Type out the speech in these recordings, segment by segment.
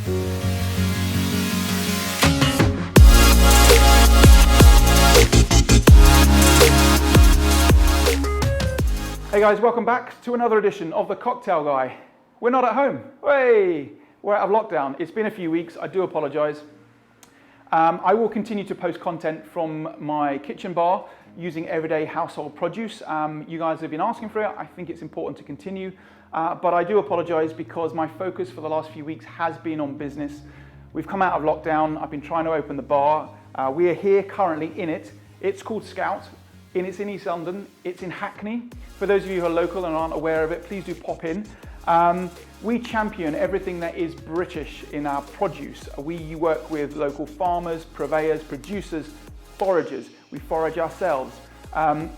Hey guys, welcome back to another edition of The Cocktail Guy. We're not at home. Hey, we're out of lockdown. It's been a few weeks. I do apologize. I will continue to post content from my kitchen bar using everyday household produce. You guys have been asking for it. I think it's important to continue, but I do apologize because my focus for the last few weeks has been on business. We've come out of lockdown. I've been trying to open the bar. We are here currently in it. It's called Scöut. It's in East London. It's in Hackney. For those of you who are local and aren't aware of it, please do pop in. We champion everything that is British in our produce. We work with local farmers, purveyors, producers, foragers. We forage ourselves.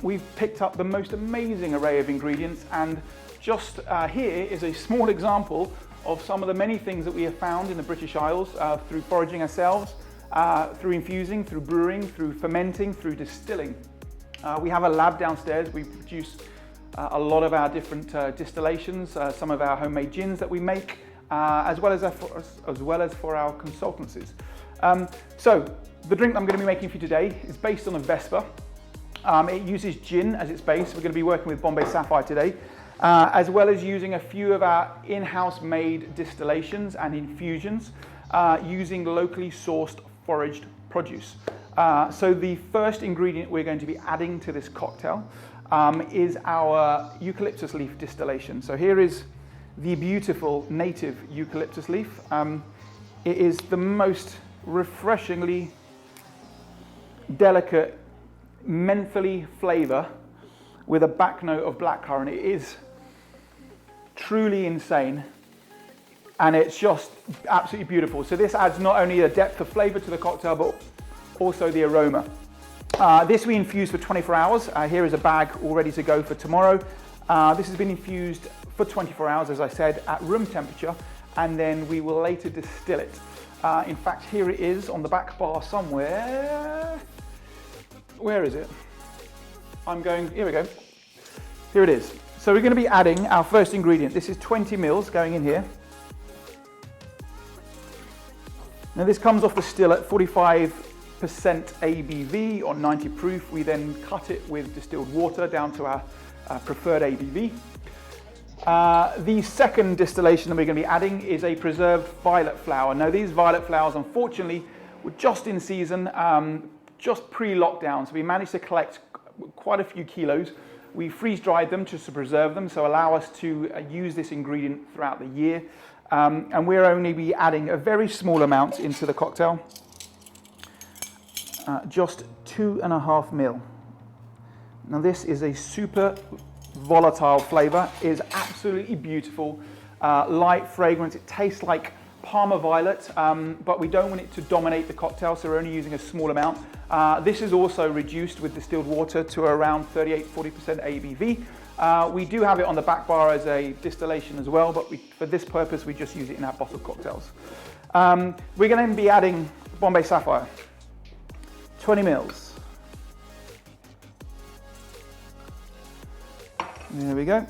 We've picked up the most amazing array of ingredients, and just here is a small example of some of the many things that we have found in the British Isles through foraging ourselves, through infusing, through brewing, through fermenting, through distilling. We have a lab downstairs. We produce a lot of our different distillations, some of our homemade gins that we make, as well as for our consultancies. So the drink that I'm going to be making for you today is based on a Vesper. It uses gin as its base. We're going to be working with Bombay Sapphire today, as well as using a few of our in-house made distillations and infusions using locally sourced foraged produce. So the first ingredient we're going to be adding to this cocktail is our eucalyptus leaf distillation. So here is the beautiful native eucalyptus leaf. It is the most refreshingly delicate, mentholy flavor with a back note of blackcurrant. It is truly insane, and it's just absolutely beautiful. So this adds not only a depth of flavor to the cocktail, but also the aroma. This we infuse for 24 hours. Here is a bag all ready to go for tomorrow. This has been infused for 24 hours, as I said, at room temperature, and then we will later distill it. In fact, here it is on the back bar somewhere. Where is it? Here we go. Here it is. So we're going to be adding our first ingredient. This is 20 mils going in here. Now this comes off the still at 45% ABV or 90 proof. We then cut it with distilled water down to our preferred ABV. The second distillation that we're going to be adding is a preserved violet flower. Now these violet flowers, unfortunately, were just in season, just pre-lockdown. So we managed to collect quite a few kilos. We freeze dried them just to preserve them, so allow us to use this ingredient throughout the year. And we're only be adding a very small amount into the cocktail. Just 2.5 ml. Now this is a super volatile flavor. It is absolutely beautiful, light fragrance. It tastes like Parma violet, but we don't want it to dominate the cocktail, so we're only using a small amount. This is also reduced with distilled water to around 38-40% ABV. We do have it on the back bar as a distillation as well, but for this purpose we just use it in our bottled cocktails. We're going to be adding Bombay Sapphire. 20 mils. There we go.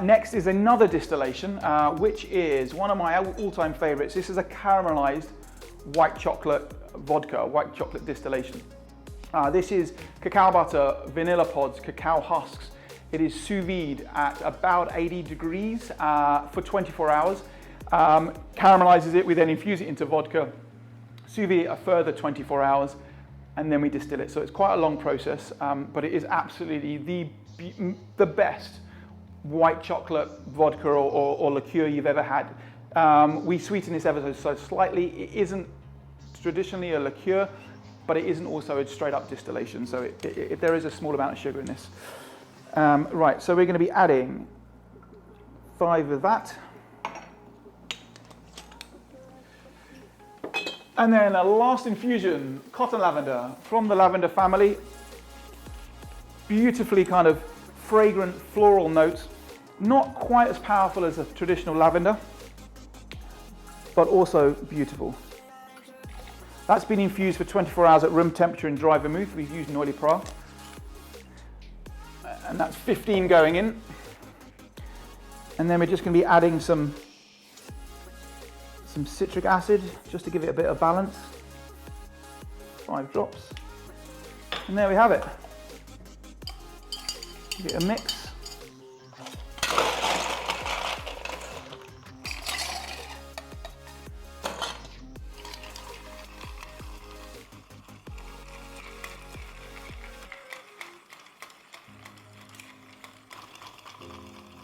Next is another distillation, which is one of my all-time favorites. This is a caramelized white chocolate vodka, white chocolate distillation. This is cacao butter, vanilla pods, cacao husks. It is sous vide at about 80 degrees for 24 hours. Caramelizes it, we then infuse it into vodka, sous vide it a further 24 hours, and then we distill it. So it's quite a long process, but it is absolutely the best white chocolate vodka or liqueur you've ever had. We sweeten this ever so slightly. It isn't traditionally a liqueur, but it isn't also a straight up distillation. So there is a small amount of sugar in this. Right, so we're going to be adding 5 of that. And then a last infusion, cotton lavender from the lavender family. Beautifully kind of fragrant floral notes, not quite as powerful as a traditional lavender, but also beautiful. That's been infused for 24 hours at room temperature in dry vermouth. We've used Noilly Prat. And that's 15 going in. And then we're just going to be adding some citric acid just to give it a bit of balance. 5 drops. And there we have it. Give it a mix.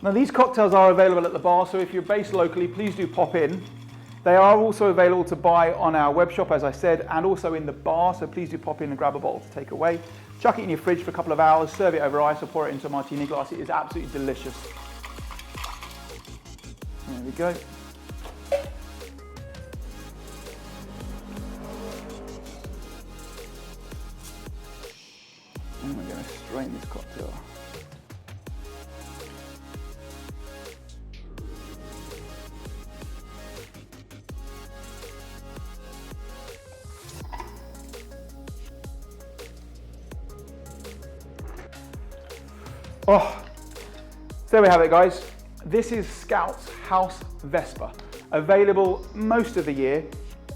Now these cocktails are available at the bar, so if you're based locally, please do pop in. They are also available to buy on our web shop, as I said, and also in the bar, so please do pop in and grab a bottle to take away. Chuck it in your fridge for a couple of hours, serve it over ice or pour it into a martini glass. It is absolutely delicious. There we go. And we're going to strain this cocktail. Oh, so there we have it, guys. This is Scöut's House Vesper, available most of the year.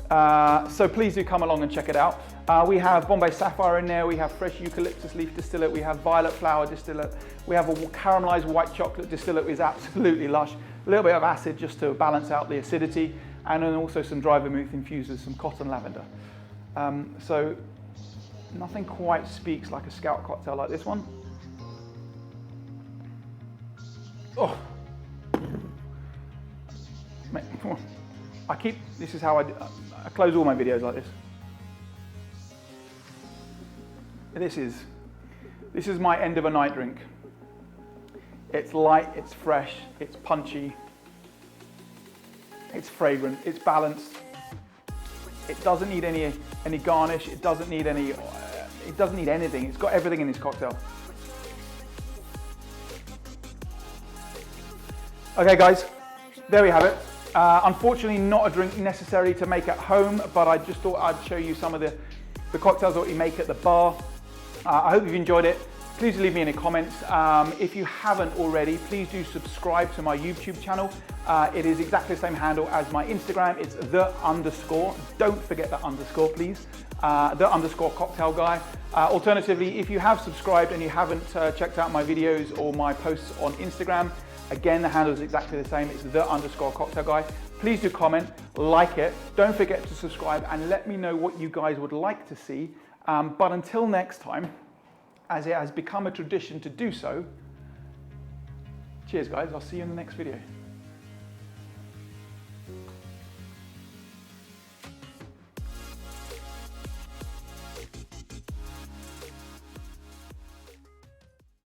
So please do come along and check it out. We have Bombay Sapphire in there, we have fresh eucalyptus leaf distillate, we have violet flower distillate, we have a caramelized white chocolate distillate, which is absolutely lush. A little bit of acid just to balance out the acidity, and then also some dry vermouth infused with some cotton lavender. So nothing quite speaks like a Scöut cocktail like this one. Oh, mate, come on. This is how I close all my videos like this. This is my end of a night drink. It's light, it's fresh, it's punchy, it's fragrant, it's balanced. It doesn't need any garnish, it doesn't need anything. It's got everything in this cocktail. Okay guys, there we have it. Unfortunately not a drink necessary to make at home, but I just thought I'd show you some of the cocktails that we make at the bar. I hope you've enjoyed it. Please leave me any comments. If you haven't already, please do subscribe to my YouTube channel. It is exactly the same handle as my Instagram. It's _. Don't forget that underscore, please. _cocktail guy. Alternatively, if you have subscribed and you haven't checked out my videos or my posts on Instagram, again, the handle is exactly the same. It's _cocktail guy. Please do comment, like it. Don't forget to subscribe and let me know what you guys would like to see. But until next time, as it has become a tradition to do so, cheers guys, I'll see you in the next video.